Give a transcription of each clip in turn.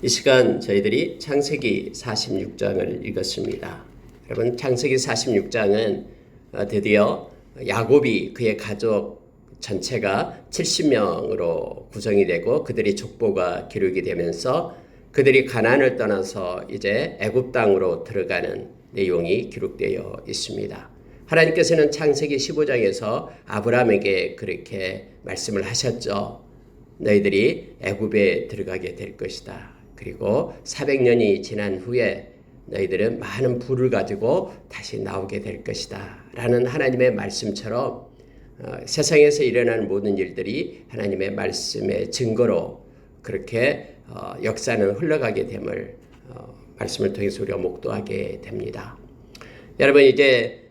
이 시간 저희들이 창세기 46장을 읽었습니다. 여러분, 창세기 46장은 드디어 야곱이 그의 가족 전체가 70명으로 구성이 되고 그들이 족보가 기록이 되면서 그들이 가나안을 떠나서 이제 애굽 땅으로 들어가는 내용이 기록되어 있습니다. 하나님께서는 창세기 15장에서 아브라함에게 그렇게 말씀을 하셨죠. 너희들이 애굽에 들어가게 될 것이다. 그리고 400년이 지난 후에 너희들은 많은 부를 가지고 다시 나오게 될 것이다. 라는 하나님의 말씀처럼 세상에서 일어나는 모든 일들이 하나님의 말씀의 증거로 그렇게 역사는 흘러가게 됨을 말씀을 통해서 우리가 목도하게 됩니다. 여러분, 이제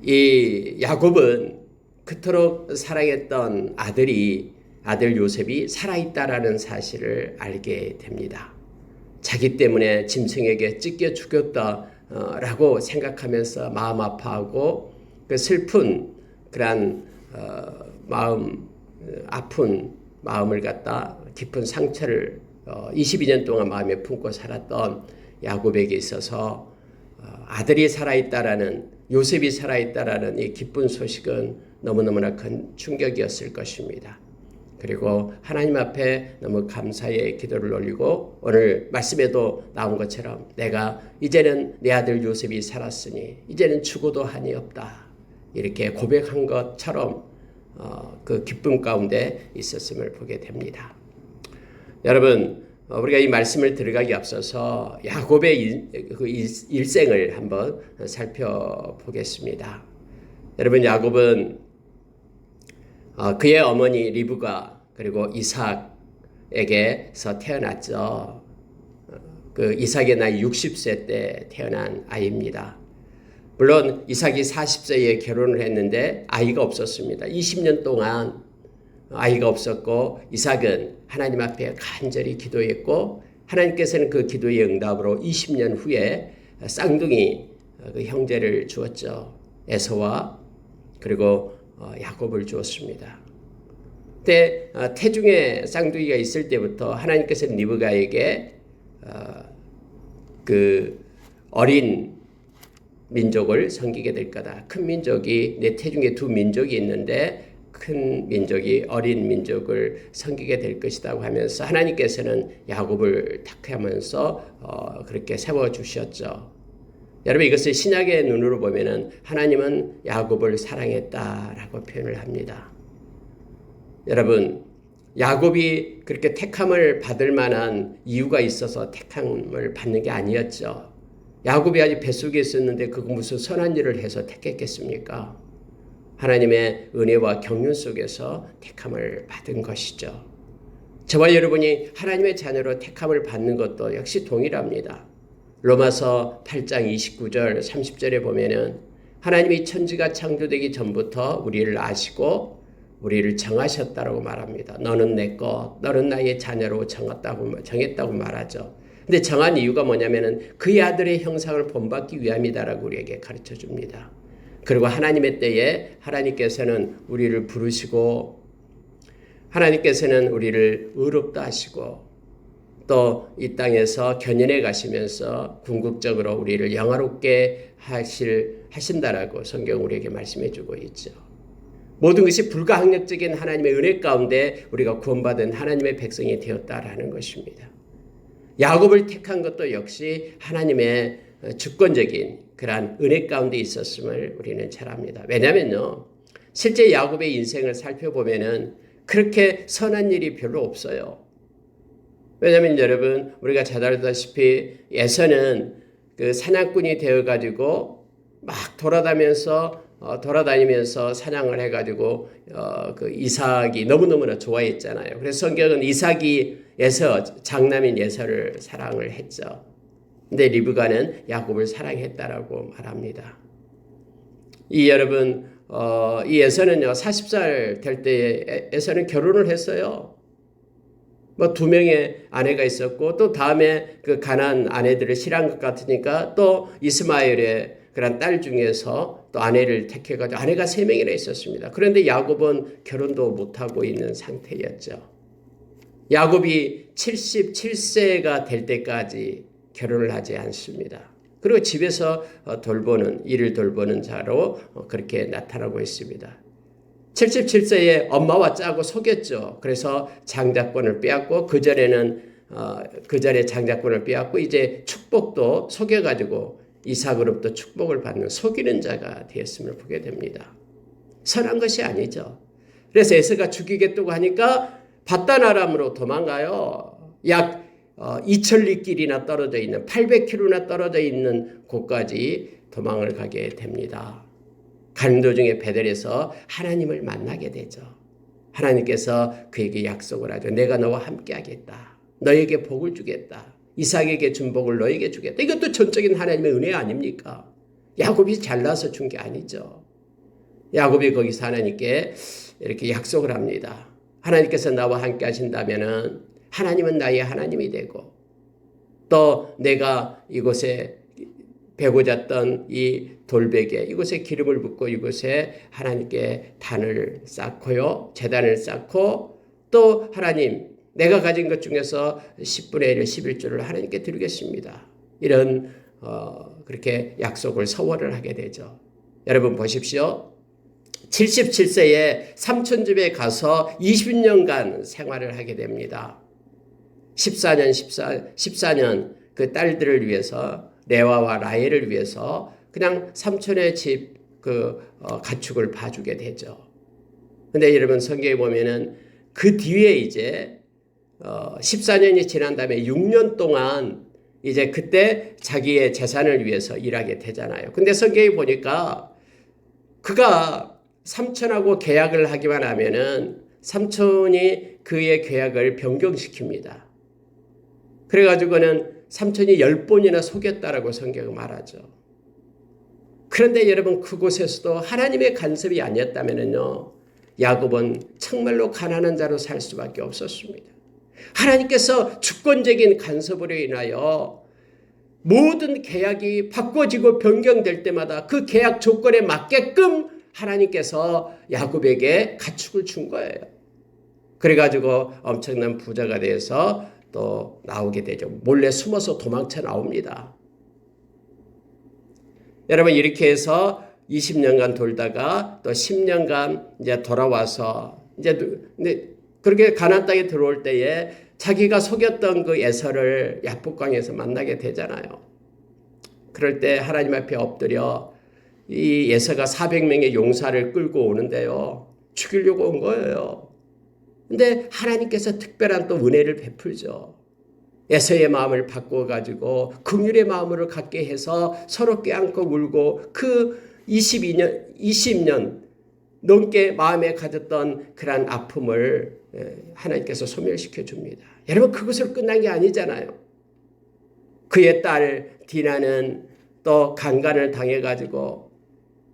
이 야곱은 그토록 사랑했던 아들 요셉이 살아있다라는 사실을 알게 됩니다. 자기 때문에 짐승에게 찢겨 죽였다라고 생각하면서 마음 아파하고 그 슬픈 그런 아픈 마음을 갖다 깊은 상처를 22년 동안 마음에 품고 살았던 야곱에게 있어서 아들이 살아있다라는, 요셉이 살아있다라는 이 기쁜 소식은 너무너무나 큰 충격이었을 것입니다. 그리고 하나님 앞에 너무 감사의 기도를 올리고 오늘 말씀에도 나온 것처럼 내가 이제는 내 아들 요셉이 살았으니 이제는 죽어도 한이 없다. 이렇게 고백한 것처럼 그 기쁨 가운데 있었음을 보게 됩니다. 여러분, 우리가 이 말씀을 들어가기 앞서서 야곱의 일생을 한번 살펴보겠습니다. 여러분, 야곱은 그의 어머니 리브가 그리고 이삭에게서 태어났죠. 그 이삭의 나이 60세 때 태어난 아이입니다. 물론 이삭이 40세에 결혼을 했는데 아이가 없었습니다. 20년 동안 아이가 없었고 이삭은 하나님 앞에 간절히 기도했고 하나님께서는 그 기도의 응답으로 20년 후에 쌍둥이 그 형제를 주었죠. 에서와 그리고 야곱을 주었습니다. 그때 태중에 쌍둥이가 있을 때부터 하나님께서는 리브가에게 그 어린 민족을 섬기게 될 거다. 큰 민족이 내 태중에 두 민족이 있는데 큰 민족이 어린 민족을 섬기게 될 것이라고 하면서 하나님께서는 야곱을 택하면서 그렇게 세워주셨죠. 여러분, 이것을 신약의 눈으로 보면은 하나님은 야곱을 사랑했다라고 표현을 합니다. 여러분, 야곱이 그렇게 택함을 받을 만한 이유가 있어서 택함을 받는 게 아니었죠. 야곱이 아직 뱃속에 있었는데 그거 무슨 선한 일을 해서 택했겠습니까? 하나님의 은혜와 경륜 속에서 택함을 받은 것이죠. 저와 여러분이 하나님의 자녀로 택함을 받는 것도 역시 동일합니다. 로마서 8장 29절 30절에 보면은 하나님이 천지가 창조되기 전부터 우리를 아시고 우리를 정하셨다고 말합니다. 너는 내 것, 너는 나의 자녀로 정했다고 말하죠. 근데 정한 이유가 뭐냐면은 그의 아들의 형상을 본받기 위함이다라고 우리에게 가르쳐 줍니다. 그리고 하나님의 때에 하나님께서는 우리를 부르시고 하나님께서는 우리를 의롭다 하시고 또 이 땅에서 견인해 가시면서 궁극적으로 우리를 영화롭게 하신다라고 성경 우리에게 말씀해 주고 있죠. 모든 것이 불가항력적인 하나님의 은혜 가운데 우리가 구원받은 하나님의 백성이 되었다라는 것입니다. 야곱을 택한 것도 역시 하나님의 주권적인 그러한 은혜 가운데 있었음을 우리는 잘 압니다. 왜냐면요, 실제 야곱의 인생을 살펴보면은 그렇게 선한 일이 별로 없어요. 왜냐하면 여러분, 우리가 잘 알다시피 에서는 그 사냥꾼이 되어가지고 막 돌아다니면서 사냥을 해가지고 그 이삭이 너무너무나 좋아했잖아요. 그래서 성경은 이삭이 장남인 에서를 사랑을 했죠. 근데 리브가는 야곱을 사랑했다라고 말합니다. 여러분, 이 에서는요 40살 될 때에 에서는 결혼을 했어요. 뭐 2명의 아내가 있었고 또 다음에 그 가나안 아내들을 싫어한 것 같으니까 또 이스마엘의 그런 딸 중에서 또 아내를 택해가지고 아내가 3명이나 있었습니다. 그런데 야곱은 결혼도 못하고 있는 상태였죠. 야곱이 77세가 될 때까지 결혼을 하지 않습니다. 그리고 집에서 일을 돌보는 자로 그렇게 나타나고 있습니다. 77세에 엄마와 짜고 속였죠. 그래서 장자권을 빼앗고 그 전에 장자권을 빼앗고 이제 축복도 속여가지고 이삭으로부터 축복을 받는 속이는 자가 되었음을 보게 됩니다. 선한 것이 아니죠. 그래서 에서가 죽이겠다고 하니까 바단 아람으로 도망가요. 약 2천리길이나 떨어져 있는 800km나 떨어져 있는 곳까지 도망을 가게 됩니다. 가는 도중에 베델에서 하나님을 만나게 되죠. 하나님께서 그에게 약속을 하죠. 내가 너와 함께 하겠다. 너에게 복을 주겠다. 이삭에게 준 복을 너에게 주겠다. 이것도 전적인 하나님의 은혜 아닙니까? 야곱이 잘나서 준 게 아니죠. 야곱이 거기서 하나님께 이렇게 약속을 합니다. 하나님께서 나와 함께 하신다면은 하나님은 나의 하나님이 되고 또 내가 이곳에 베고 잤던 이 돌베개 이곳에 기름을 붓고 이곳에 하나님께 단을 쌓고요. 제단을 쌓고 또 하나님 내가 가진 것 중에서 10분의 1, 11조를 하나님께 드리겠습니다. 이런 그렇게 약속을 서원을 하게 되죠. 여러분 보십시오. 77세에 삼촌 집에 가서 20년간 생활을 하게 됩니다. 14년 그 딸들을 위해서 레와와 라헬을 위해서 그냥 삼촌의 집 가축을 봐주게 되죠. 근데 여러분 성경에 보면은 그 뒤에 이제 14년이 지난 다음에 6년 동안 이제 그때 자기의 재산을 위해서 일하게 되잖아요. 근데 성경에 보니까 그가 삼촌하고 계약을 하기만 하면은 삼촌이 그의 계약을 변경시킵니다. 그래가지고는 삼촌이 10번이나 속였다라고 성경은 말하죠. 그런데 여러분 그곳에서도 하나님의 간섭이 아니었다면요 야곱은 정말로 가난한 자로 살 수밖에 없었습니다. 하나님께서 주권적인 간섭으로 인하여 모든 계약이 바꿔지고 변경될 때마다 그 계약 조건에 맞게끔 하나님께서 야곱에게 가축을 준 거예요. 그래가지고 엄청난 부자가 돼서 또 나오게 되죠. 몰래 숨어서 도망쳐 나옵니다. 여러분 이렇게 해서 20년간 돌다가 또 10년간 이제 돌아와서 이제 그렇게 가나안 땅에 들어올 때에 자기가 속였던 그 에서를 야복강에서 만나게 되잖아요. 그럴 때 하나님 앞에 엎드려 이 에서가 400명의 용사를 끌고 오는데요. 죽이려고 온 거예요. 근데 하나님께서 특별한 또 은혜를 베풀죠. 에서의 마음을 바꿔가지고 긍휼의 마음으로 갖게 해서 서로 껴안고 울고 그 20년 넘게 마음에 가졌던 그런 아픔을 하나님께서 소멸시켜 줍니다. 여러분 그것으로 끝난 게 아니잖아요. 그의 딸 디나는 또 강간을 당해가지고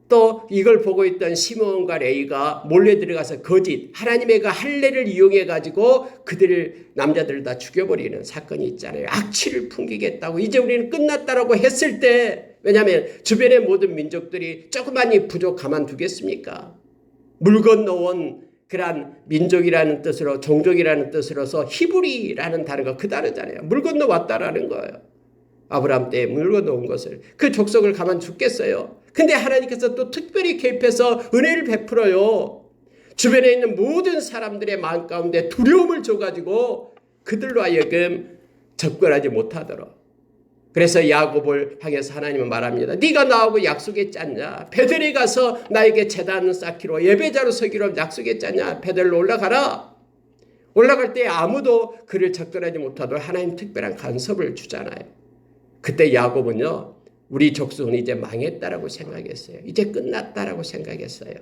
또 이걸 보고 있던 시므온과 레위가 몰래 들어가서 거짓 하나님의 그 할례를 이용해가지고 그들을 남자들을 다 죽여버리는 사건이 있잖아요. 악취를 풍기겠다고 이제 우리는 끝났다라고 했을 때 왜냐하면 주변의 모든 민족들이 조그만이 부족 가만두겠습니까? 물 건너온 그런 민족이라는 뜻으로 종족이라는 뜻으로서 히브리라는 단어가 그 단어잖아요. 물 건너왔다라는 거예요. 아브라함 때에 물 건너온 것을 그 족속을 가만 두겠어요. 근데 하나님께서 또 특별히 개입해서 은혜를 베풀어요. 주변에 있는 모든 사람들의 마음 가운데 두려움을 줘가지고 그들로 하여금 접근하지 못하도록. 그래서 야곱을 향해서 하나님은 말합니다. 네가 나하고 약속했지 않냐? 베델에 가서 나에게 제단 쌓기로 예배자로 서기로 약속했지 않냐? 베델로 올라가라. 올라갈 때 아무도 그를 접근하지 못하도록 하나님 특별한 간섭을 주잖아요. 그때 야곱은요. 우리 족속은 이제 망했다라고 생각했어요. 이제 끝났다라고 생각했어요.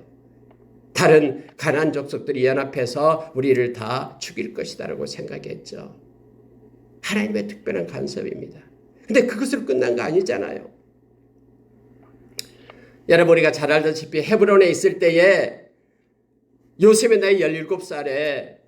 다른 가나안 족속들이 연합해서 우리를 다 죽일 것이다라고 생각했죠. 하나님의 특별한 간섭입니다. 근데 그것으로 끝난 거 아니잖아요. 여러분 우리가 잘 알다시피 헤브론에 있을 때에 요셉의 나이 17살에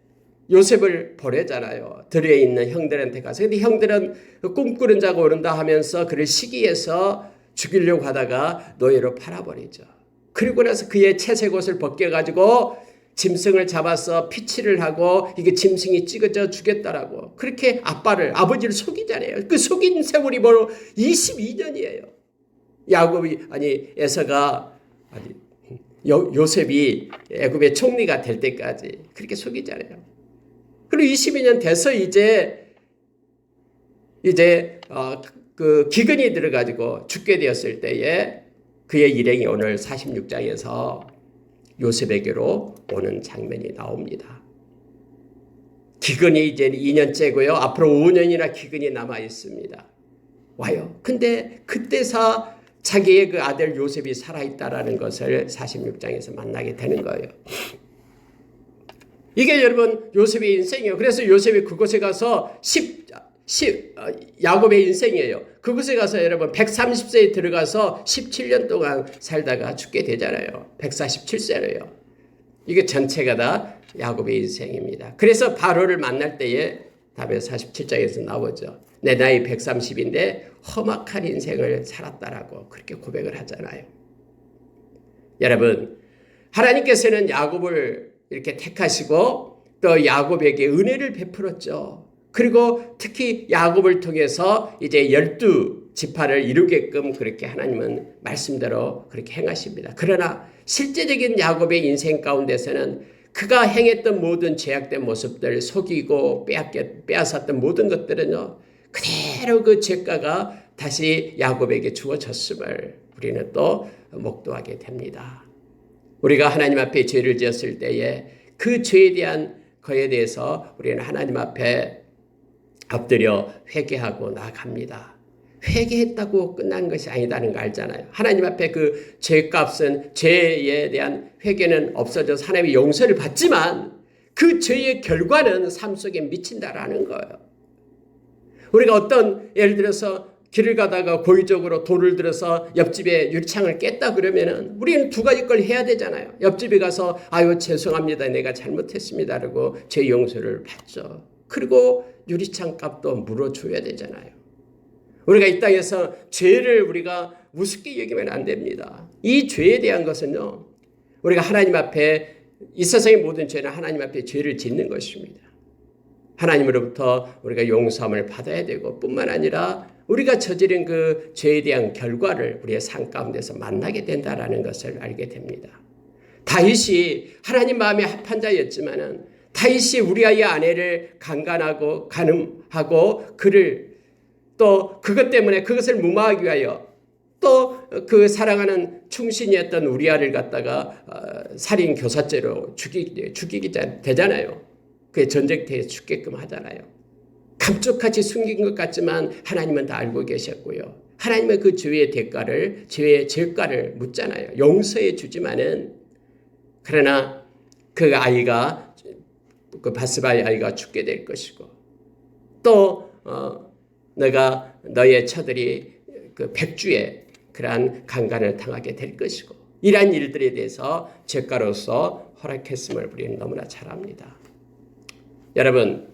요셉을 보내잖아요. 들에 있는 형들한테 가서. 근데 형들은 꿈꾸는 자가 오른다 하면서 그를 시기해서 죽이려고 하다가 노예로 팔아버리죠. 그리고 나서 그의 채색 옷을 벗겨가지고 짐승을 잡아서 피치를 하고 이게 짐승이 찢어져 죽겠다라고 그렇게 아버지를 속이잖아요. 그 속인 세월이 바로 22년이에요. 에서가 요셉이 애굽의 총리가 될 때까지 그렇게 속이잖아요. 그리고 22년 돼서 이제 그 기근이 들어가지고 죽게 되었을 때에 그의 일행이 오늘 46장에서 요셉에게로 오는 장면이 나옵니다. 기근이 이제 2년째고요. 앞으로 5년이나 기근이 남아 있습니다. 와요. 근데 그때서 자기의 그 아들 요셉이 살아있다라는 것을 46장에서 만나게 되는 거예요. 이게 여러분 요셉의 인생이에요. 그래서 요셉이 그곳에 가서 야곱의 인생이에요. 그곳에 가서 여러분 130세에 들어가서 17년 동안 살다가 죽게 되잖아요. 147세로요. 이게 전체가 다 야곱의 인생입니다. 그래서 바로를 만날 때에 다음에 47장에서 나오죠. 내 나이 130인데 험악한 인생을 살았다라고 그렇게 고백을 하잖아요. 여러분, 하나님께서는 야곱을 이렇게 택하시고 또 야곱에게 은혜를 베풀었죠. 그리고 특히 야곱을 통해서 이제 12지파를 이루게끔 그렇게 하나님은 말씀대로 그렇게 행하십니다. 그러나 실제적인 야곱의 인생 가운데서는 그가 행했던 모든 죄악된 모습들, 속이고 빼앗았던 모든 것들은요, 그대로 그 죄가가 다시 야곱에게 주어졌음을 우리는 또 목도하게 됩니다. 우리가 하나님 앞에 죄를 지었을 때에 그 죄에 대한 거에 대해서 우리는 하나님 앞에 엎드려 회개하고 나아갑니다. 회개했다고 끝난 것이 아니다는 거 알잖아요. 하나님 앞에 그 죄값은 죄에 대한 회개는 없어져서 하나님의 용서를 받지만 그 죄의 결과는 삶 속에 미친다라는 거예요. 우리가 어떤 예를 들어서 길을 가다가 고의적으로 돌을 들어서 옆집에 유리창을 깼다 그러면은 우리는 두 가지 걸 해야 되잖아요. 옆집에 가서 아유 죄송합니다. 내가 잘못했습니다. 라고 죄 용서를 받죠. 그리고 유리창 값도 물어줘야 되잖아요. 우리가 이 땅에서 죄를 우리가 우습게 여기면 안 됩니다. 이 죄에 대한 것은요. 우리가 하나님 앞에 이 세상의 모든 죄는 하나님 앞에 죄를 짓는 것입니다. 하나님으로부터 우리가 용서함을 받아야 되고 뿐만 아니라 우리가 저지른 그 죄에 대한 결과를 우리의 삶 가운데서 만나게 된다라는 것을 알게 됩니다. 다윗이 하나님 마음에 합한 자였지만은 다윗이 우리아의 아내를 간간하고 간음하고 그를 또 그것 때문에 그것을 무마하기 위하여 또 그 사랑하는 충신이었던 우리아를 갖다가 살인 교사죄로 죽이게 되잖아요. 그의 전쟁터에 죽게끔 하잖아요. 감쪽같이 숨긴 것 같지만 하나님은 다 알고 계셨고요. 하나님은 그 죄의 대가를 죄의 죄가를 묻잖아요. 용서해 주지만은 그러나 그 아이가 그 바스바의 아이가 죽게 될 것이고 또 너가 너의 처들이 그 백주에 그러한 강간을 당하게 될 것이고 이러한 일들에 대해서 죄가로서 허락했음을 우리는 너무나 잘 압니다. 여러분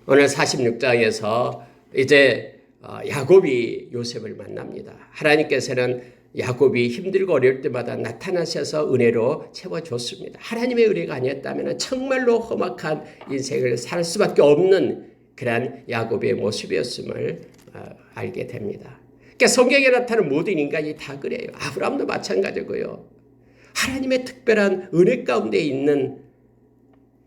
오늘 46장에서 이제 야곱이 요셉을 만납니다. 하나님께서는 야곱이 힘들고 어려울 때마다 나타나셔서 은혜로 채워줬습니다. 하나님의 은혜가 아니었다면 정말로 험악한 인생을 살 수밖에 없는 그러한 야곱의 모습이었음을 알게 됩니다. 그러니까 성경에 나타나는 모든 인간이 다 그래요. 아브라함도 마찬가지고요. 하나님의 특별한 은혜 가운데 있는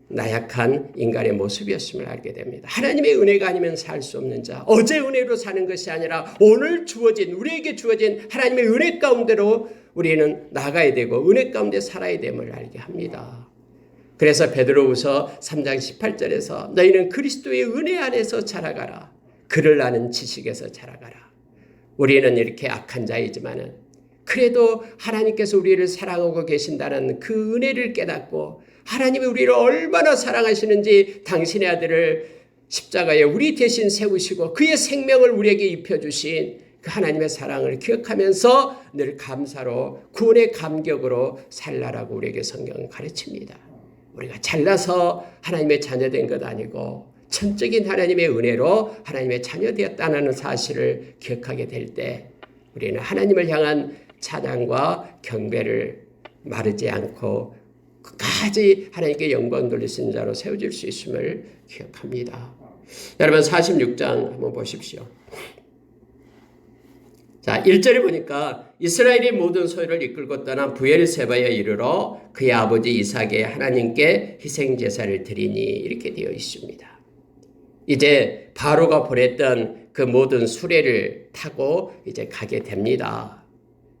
나약한 인간의 모습이었음을 알게 됩니다. 하나님의 은혜가 아니면 살 수 없는 자, 어제 은혜로 사는 것이 아니라 오늘 주어진 우리에게 주어진 하나님의 은혜 가운데로 우리는 나가야 되고 은혜 가운데 살아야 됨을 알게 합니다. 그래서 베드로후서 3장 18절에서 너희는 그리스도의 은혜 안에서 자라가라. 그를 아는 지식에서 자라가라. 우리는 이렇게 악한 자이지만은 그래도 하나님께서 우리를 사랑하고 계신다는 그 은혜를 깨닫고 하나님이 우리를 얼마나 사랑하시는지 당신의 아들을 십자가에 우리 대신 세우시고 그의 생명을 우리에게 입혀주신 그 하나님의 사랑을 기억하면서 늘 감사로 구원의 감격으로 살라라고 우리에게 성경은 가르칩니다. 우리가 잘나서 하나님의 자녀된 것 아니고 전적인 하나님의 은혜로 하나님의 자녀되었다는 사실을 기억하게 될 때 우리는 하나님을 향한 찬양과 경배를 마르지 않고 끝까지 하나님께 영광 돌리시는 자로 세워질 수 있음을 기억합니다. 여러분 46장 한번 보십시오. 자, 1절에 보니까 이스라엘이 모든 소유를 이끌고 떠난 브엘세바에 이르러 그의 아버지 이삭의 하나님께 희생제사를 드리니 이렇게 되어 있습니다. 이제 바로가 보냈던 그 모든 수레를 타고 이제 가게 됩니다.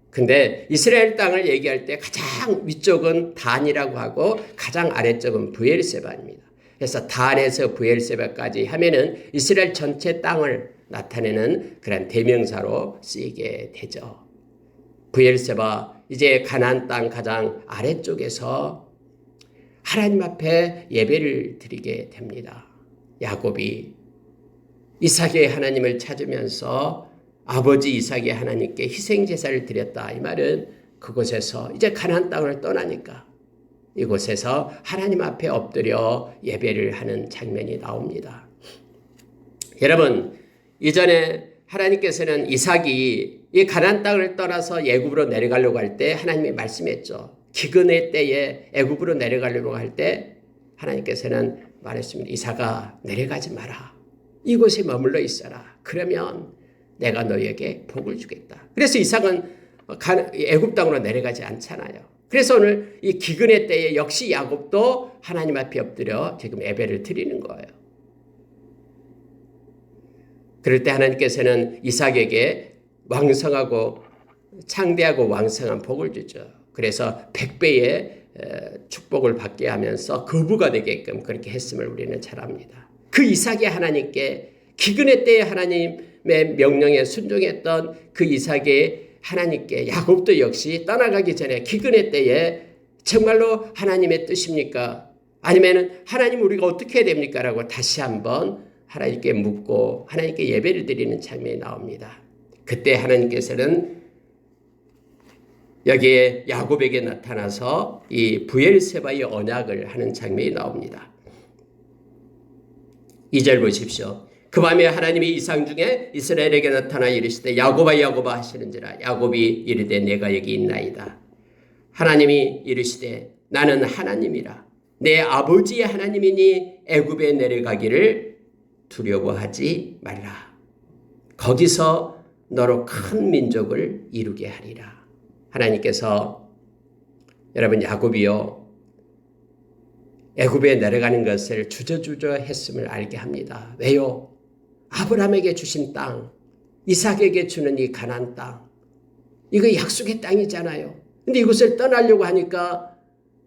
근데 이스라엘 땅을 얘기할 때 가장 위쪽은 단이라고 하고 가장 아래쪽은 브엘세바입니다. 그래서 단에서 브엘세바까지 하면은 이스라엘 전체 땅을 나타내는 그런 대명사로 쓰이게 되죠. 브엘세바, 이제 가나안 땅 가장 아래쪽에서 하나님 앞에 예배를 드리게 됩니다. 야곱이 이삭의 하나님을 찾으면서 아버지 이삭의 하나님께 희생제사를 드렸다. 이 말은 그곳에서 이제 가나안 땅을 떠나니까 이곳에서 하나님 앞에 엎드려 예배를 하는 장면이 나옵니다. 여러분, 이전에 하나님께서는 이삭이 이 가나안 땅을 떠나서 애굽으로 내려가려고 할 때 하나님이 말씀했죠. 기근의 때에 애굽으로 내려가려고 할 때 하나님께서는 말했습니다. 이삭아, 내려가지 마라. 이곳에 머물러 있어라. 그러면 내가 너에게 복을 주겠다. 그래서 이삭은 애굽 땅으로 내려가지 않잖아요. 그래서 오늘 이 기근의 때에 역시 야곱도 하나님 앞에 엎드려 지금 예배를 드리는 거예요. 그럴 때 하나님께서는 이삭에게 왕성하고 창대하고 왕성한 복을 주죠. 그래서 100배의 축복을 받게 하면서 거부가 되게끔 그렇게 했음을 우리는 잘 압니다. 그 이삭의 하나님께 기근의 때에 하나님의 명령에 순종했던 그 이삭의 하나님께 야곱도 역시 떠나가기 전에 기근의 때에 정말로 하나님의 뜻입니까? 아니면 하나님 우리가 어떻게 해야 됩니까? 라고 다시 한번 하나님께 묻고 하나님께 예배를 드리는 장면이 나옵니다. 그때 하나님께서는 여기에 야곱에게 나타나서 이 브엘세바의 언약을 하는 장면이 나옵니다. 2절 보십시오. 그 밤에 하나님이 이상 중에 이스라엘에게 나타나 이르시되 야곱아 야곱아 하시는지라. 야곱이 이르되 내가 여기 있나이다. 하나님이 이르시되 나는 하나님이라. 내 아버지의 하나님이니 애굽에 내려가기를 두려워하지 말라. 거기서 너로 큰 민족을 이루게 하리라. 하나님께서 여러분 야곱이요 애굽에 내려가는 것을 주저주저 했음을 알게 합니다. 왜요? 아브라함에게 주신 땅, 이삭에게 주는 이 가나안 땅, 이거 약속의 땅이잖아요. 근데 이곳을 떠나려고 하니까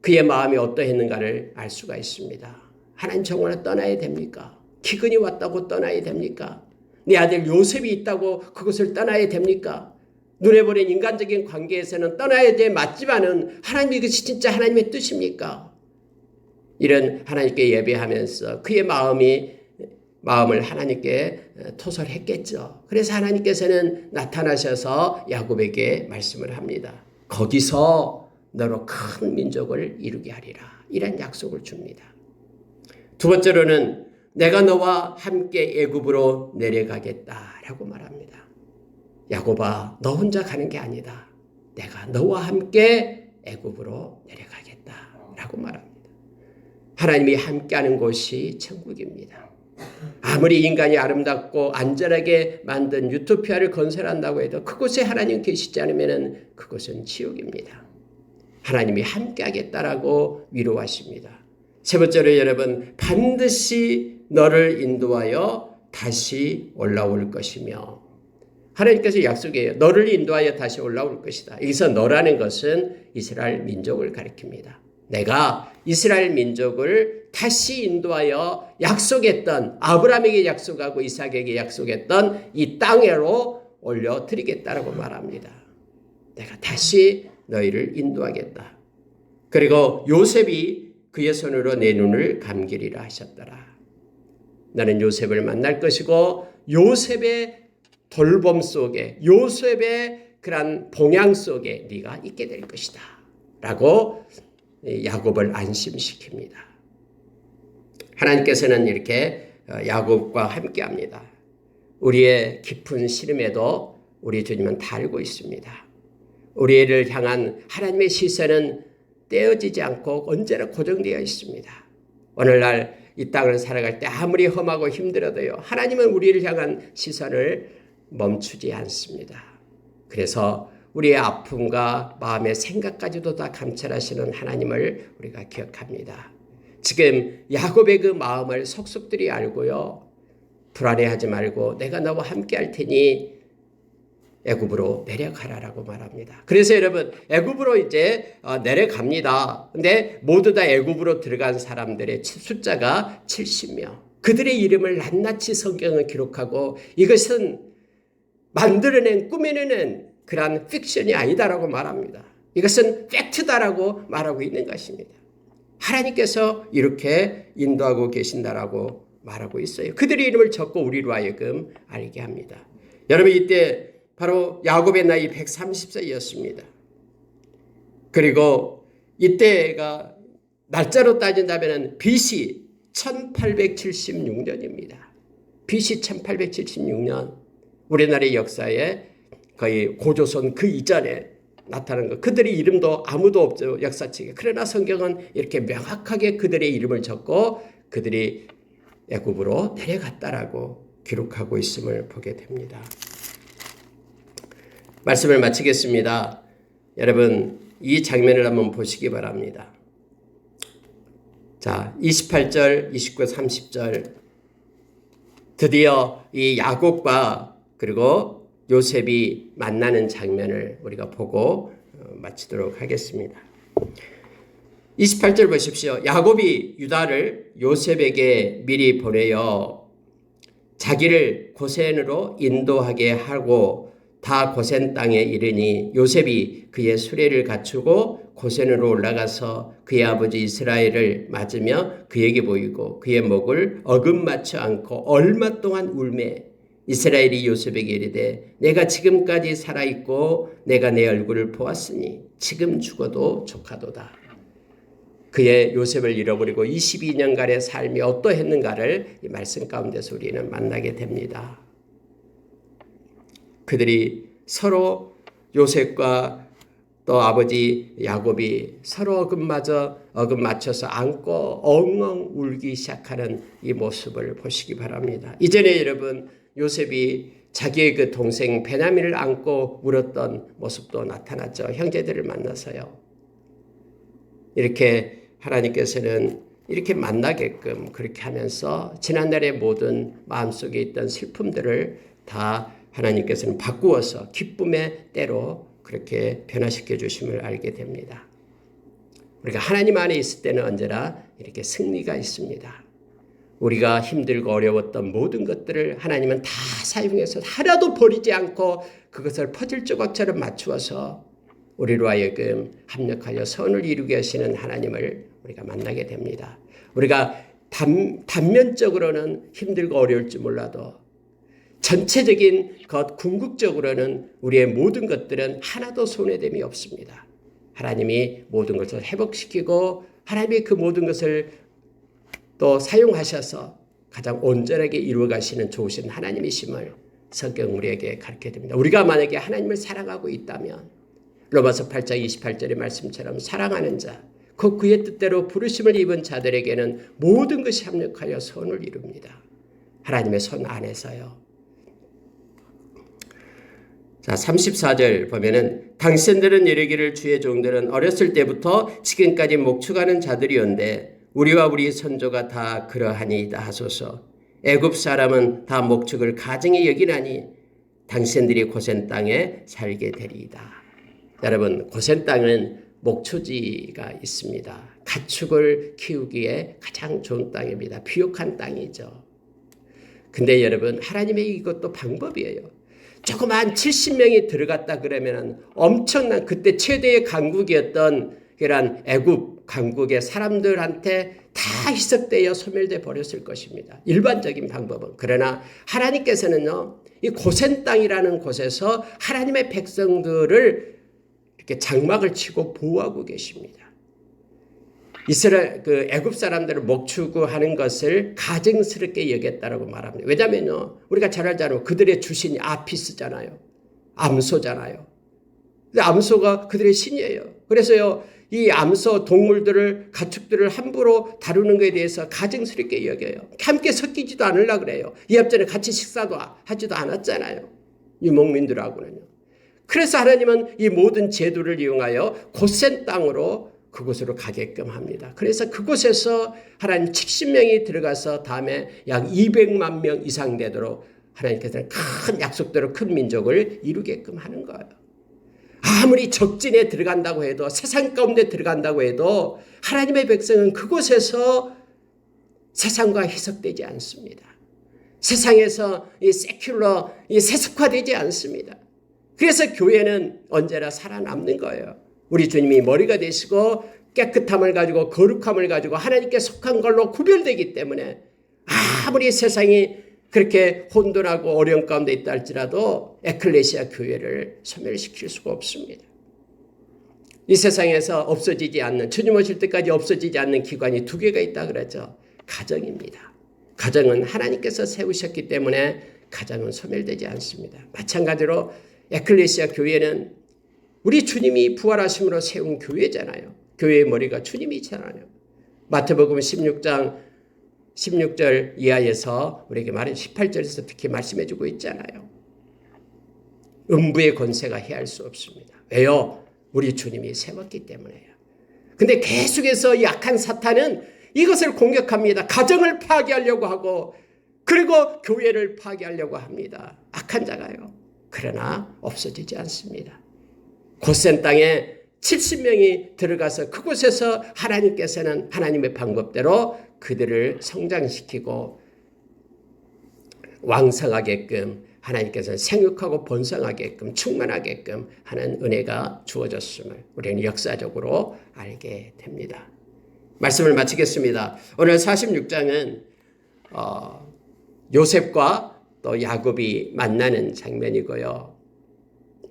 그의 마음이 어떠했는가를 알 수가 있습니다. 하나님 정말 떠나야 됩니까? 기근이 왔다고 떠나야 됩니까? 내 아들 요셉이 있다고 그것을 떠나야 됩니까? 눈에 보이는 인간적인 관계에서는 떠나야 돼 맞지만은 하나님 이것이 진짜 하나님의 뜻입니까? 이런 하나님께 예배하면서 그의 마음을 하나님께 토설했겠죠. 그래서 하나님께서는 나타나셔서 야곱에게 말씀을 합니다. 거기서 너로 큰 민족을 이루게 하리라. 이런 약속을 줍니다. 두 번째로는 내가 너와 함께 애굽으로 내려가겠다라고 말합니다. 야곱아, 너 혼자 가는 게 아니다. 내가 너와 함께 애굽으로 내려가겠다라고 말합니다. 하나님이 함께하는 곳이 천국입니다. 아무리 인간이 아름답고 안전하게 만든 유토피아를 건설한다고 해도 그곳에 하나님 계시지 않으면 그곳은 지옥입니다. 하나님이 함께하겠다라고 위로하십니다. 세 번째로 여러분, 반드시 너를 인도하여 다시 올라올 것이며, 하나님께서 약속해요. 너를 인도하여 다시 올라올 것이다. 여기서 너라는 것은 이스라엘 민족을 가리킵니다. 내가 이스라엘 민족을 다시 인도하여 약속했던, 아브라함에게 약속하고 이삭에게 약속했던 이 땅으로 올려드리겠다라고 말합니다. 내가 다시 너희를 인도하겠다. 그리고 요셉이 그의 손으로 내 눈을 감기리라 하셨더라. 나는 요셉을 만날 것이고 요셉의 돌봄 속에, 요셉의 그런 봉양 속에 네가 있게 될 것이다 라고 야곱을 안심시킵니다. 하나님께서는 이렇게 야곱과 함께합니다. 우리의 깊은 시름에도 우리 주님은 다 알고 있습니다. 우리를 향한 하나님의 시선은 떼어지지 않고 언제나 고정되어 있습니다. 오늘날 이 땅을 살아갈 때 아무리 험하고 힘들어도요, 하나님은 우리를 향한 시선을 멈추지 않습니다. 그래서 우리의 아픔과 마음의 생각까지도 다 감찰하시는 하나님을 우리가 기억합니다. 지금 야곱의 그 마음을 속속들이 알고요, 불안해하지 말고 내가 너와 함께 할 테니 애굽으로 내려가라라고 말합니다. 그래서 여러분, 애굽으로 이제 내려갑니다. 근데 모두 다 애굽으로 들어간 사람들의 숫자가 70명. 그들의 이름을 낱낱이 성경은 기록하고 이것은 만들어낸, 꾸며내는 그러한 픽션이 아니다라고 말합니다. 이것은 팩트다라고 말하고 있는 것입니다. 하나님께서 이렇게 인도하고 계신다라고 말하고 있어요. 그들의 이름을 적고 우리로 하여금 알게 합니다. 여러분, 이때 바로 야곱의 나이 130세였습니다. 그리고 이때가 날짜로 따진다면 BC 1876년입니다. BC 1876년, 우리나라의 역사에 거의 고조선 그 이전에 나타난 것. 그들의 이름도 아무도 없죠, 역사책에. 그러나 성경은 이렇게 명확하게 그들의 이름을 적고 그들이 애굽으로 내려갔다라고 기록하고 있음을 보게 됩니다. 말씀을 마치겠습니다. 여러분, 이 장면을 한번 보시기 바랍니다. 자, 28절, 29, 30절. 드디어 이 야곱과 그리고 요셉이 만나는 장면을 우리가 보고 마치도록 하겠습니다. 28절 보십시오. 야곱이 유다를 요셉에게 미리 보내어 자기를 고센으로 인도하게 하고 다 고센 땅에 이르니 요셉이 그의 수레를 갖추고 고센으로 올라가서 그의 아버지 이스라엘을 맞으며 그에게 보이고 그의 목을 어긋맞춰 안고 얼마 동안 울매 이스라엘이 요셉에게 이르되 내가 지금까지 살아있고 내가 내 얼굴을 보았으니 지금 죽어도 족하도다. 그의 요셉을 잃어버리고 22년간의 삶이 어떠했는가를 이 말씀 가운데서 우리는 만나게 됩니다. 그들이 서로 요셉과 또 아버지 야곱이 서로 어긋맞춰서 안고 엉엉 울기 시작하는 이 모습을 보시기 바랍니다. 이전에 여러분, 요셉이 자기의 그 동생 베냐민을 안고 울었던 모습도 나타났죠. 형제들을 만나서요. 이렇게 하나님께서는 이렇게 만나게끔 그렇게 하면서 지난날의 모든 마음속에 있던 슬픔들을 다 하나님께서는 바꾸어서 기쁨의 때로 그렇게 변화시켜 주심을 알게 됩니다. 우리가 하나님 안에 있을 때는 언제나 이렇게 승리가 있습니다. 우리가 힘들고 어려웠던 모든 것들을 하나님은 다 사용해서 하나도 버리지 않고 그것을 퍼즐 조각처럼 맞추어서 우리로 하여금 합력하여 선을 이루게 하시는 하나님을 우리가 만나게 됩니다. 우리가 단면적으로는 힘들고 어려울지 몰라도 전체적인 것, 궁극적으로는 우리의 모든 것들은 하나도 손해됨이 없습니다. 하나님이 모든 것을 회복시키고 하나님이 그 모든 것을 또 사용하셔서 가장 온전하게 이루어 가시는 좋으신 하나님이심을 성경 우리에게 가르쳐 줍니다. 우리가 만약에 하나님을 사랑하고 있다면 로마서 8장 28절의 말씀처럼 사랑하는 자, 그 그의 뜻대로 부르심을 입은 자들에게는 모든 것이 합력하여 선을 이룹니다. 하나님의 손 안에서요. 자, 34절 보면은 당신들은 이르기를 주의 종들은 어렸을 때부터 지금까지 목축하는 자들이온데 우리와 우리 선조가 다 그러하니이다 하소서. 애굽 사람은 다 목축을 가증히 여기나니 당신들이 고센 땅에 살게 되리이다. 여러분, 고센 땅은 목초지가 있습니다. 가축을 키우기에 가장 좋은 땅입니다. 비옥한 땅이죠. 근데 여러분, 하나님의 이것도 방법이에요. 조그만 70명이 들어갔다 그러면 엄청난 그때 최대의 강국이었던 그런 애굽 강국의 사람들한테 다 희석되어 소멸돼 버렸을 것입니다. 일반적인 방법은. 그러나 하나님께서는요, 이 고센 땅이라는 곳에서 하나님의 백성들을 이렇게 장막을 치고 보호하고 계십니다. 이스라엘 그 애굽 사람들을 목축하는 것을 가증스럽게 여겼다라고 말합니다. 왜냐면요, 우리가 잘 알잖아요. 그들의 주신이 아피스잖아요. 암소잖아요. 근데 암소가 그들의 신이에요. 그래서요, 이 암소 동물들을 가축들을 함부로 다루는 것에 대해서 가증스럽게 여겨요. 함께 섞이지도 않으려고 그래요. 이 앞전에 같이 식사도 하지도 않았잖아요. 유목민들하고는요. 그래서 하나님은 이 모든 제도를 이용하여 고센 땅으로 그곳으로 가게끔 합니다. 그래서 그곳에서 하나님 70명이 들어가서 다음에 약 200만 명 이상 되도록 하나님께서는 큰 약속대로 큰 민족을 이루게끔 하는 거예요. 아무리 적진에 들어간다고 해도 세상 가운데 들어간다고 해도 하나님의 백성은 그곳에서 세상과 희석되지 않습니다. 세상에서 이 세큘러, 이 세속화되지 않습니다. 그래서 교회는 언제나 살아남는 거예요. 우리 주님이 머리가 되시고 깨끗함을 가지고 거룩함을 가지고 하나님께 속한 걸로 구별되기 때문에 아무리 세상이 그렇게 혼돈하고 어려움 가운데 있다 할지라도 에클레시아 교회를 소멸시킬 수가 없습니다. 이 세상에서 없어지지 않는, 주님 오실 때까지 없어지지 않는 기관이 두 개가 있다 그러죠. 가정입니다. 가정은 하나님께서 세우셨기 때문에 가정은 소멸되지 않습니다. 마찬가지로 에클레시아 교회는 우리 주님이 부활하심으로 세운 교회잖아요. 교회의 머리가 주님이잖아요. 마태복음 16장 16절 이하에서 우리에게 말은 18절에서 특히 말씀해 주고 있잖아요. 음부의 권세가 해할 수 없습니다. 왜요? 우리 주님이 세웠기 때문에요. 근데 계속해서 약한 사탄은 이것을 공격합니다. 가정을 파괴하려고 하고 그리고 교회를 파괴하려고 합니다. 악한 자가요. 그러나 없어지지 않습니다. 고센 땅에 70명이 들어가서 그곳에서 하나님께서는 하나님의 방법대로 그들을 성장시키고 왕성하게끔 하나님께서는 생육하고 번성하게끔 충만하게끔 하는 은혜가 주어졌음을 우리는 역사적으로 알게 됩니다. 말씀을 마치겠습니다. 오늘 46장은 요셉과 또 야곱이 만나는 장면이고요.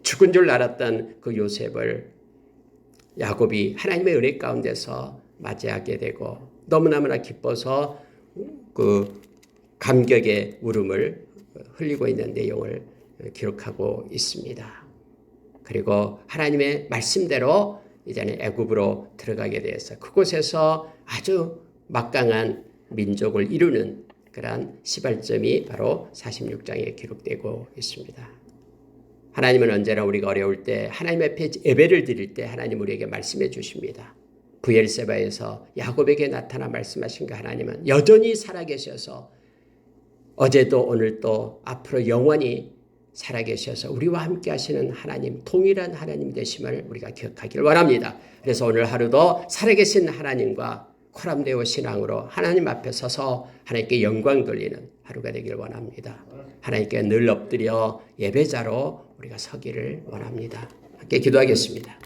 죽은 줄 알았던 그 요셉을 야곱이 하나님의 은혜 가운데서 맞이하게 되고 너무너무나 기뻐서 그 감격의 울음을 흘리고 있는 내용을 기록하고 있습니다. 그리고 하나님의 말씀대로 이제는 애굽으로 들어가게 되어서 그곳에서 아주 막강한 민족을 이루는 그러한 시발점이 바로 46장에 기록되고 있습니다. 하나님은 언제나 우리가 어려울 때 하나님 앞에 예배를 드릴 때 하나님 우리에게 말씀해 주십니다. 브엘세바에서 야곱에게 나타나 말씀하신 그 하나님은 여전히 살아계셔서 어제도 오늘도 앞으로 영원히 살아계셔서 우리와 함께 하시는 하나님, 동일한 하나님 되심을 우리가 기억하길 원합니다. 그래서 오늘 하루도 살아계신 하나님과 코람데오 신앙으로 하나님 앞에 서서 하나님께 영광 돌리는 하루가 되길 원합니다. 하나님께 늘 엎드려 예배자로 우리가 서기를 원합니다. 함께 기도하겠습니다.